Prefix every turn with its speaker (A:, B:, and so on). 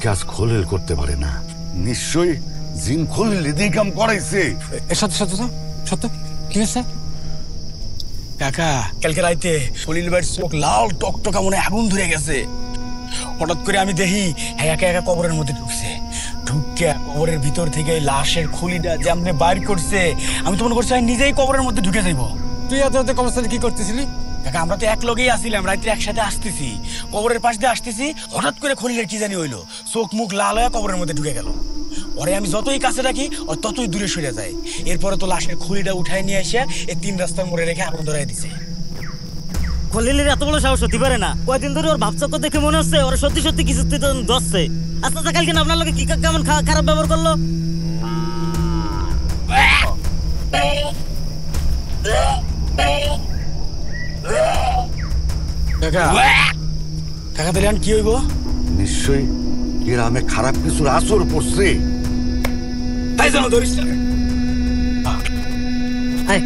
A: কাজ খলিল করতে পারে না। নিশ্চয়ই জিন খলিল এদিকে কাম করাইছে।
B: সত্য সত্য তো সত্য কি হয়েছে?
C: কাকা কালকে রাইতে খলিল ভাইয়ের চোখ লাল টকটকা মনে আগুন ধরে গেছে। হঠাৎ করে আমি দেখি একা একা কবরের মধ্যে ঢুকছে। ঢুকে কবরের ভিতর থেকে লাশের খুলিটা যেমনে বাইর করছে, আমি তো মনে করছি আমি নিজেই কবরের মধ্যে ঢুকে যাইব।
B: তুই এত কবরস্থানে কি করতেছিলি?
C: কাকা আমরা তো এক লগেই আসছিলাম, রাত্রে একসাথে আসতেছি, কবরের পাশ দিয়ে আসতেছি, হঠাৎ করে খলিলের কি জানি হইলো, চোখ মুখ লাল হয়ে কবরের মধ্যে ঢুকে গেল। ওরে আমি যতই কাছে রাখি ও ততই দূরে সরে যায়। এরপরে তো লাশের খুলিটা উঠায় নিয়ে এসে এই 3 রাস্তার মোড়ে রেখে আগুন ধরাই দিছে।
D: খলিলের এত বড় সাহস হতে পারে না। কয়েকদিন ধরে ওর ভাবচক্কর দেখে মনে হচ্ছে ওরা সত্যি সত্যি কিছু দশছে। আচ্ছা আচ্ছা, কালকে আপনার লোকে কি কেমন খারাপ ব্যবহার করলো?
C: কাকা কাকা তাহলে কি হইব?
A: নিশ্চয়ই গ্রামে খারাপ কিছুর আসর পড়ছে।
C: তাই জানো ধরিস
D: আয়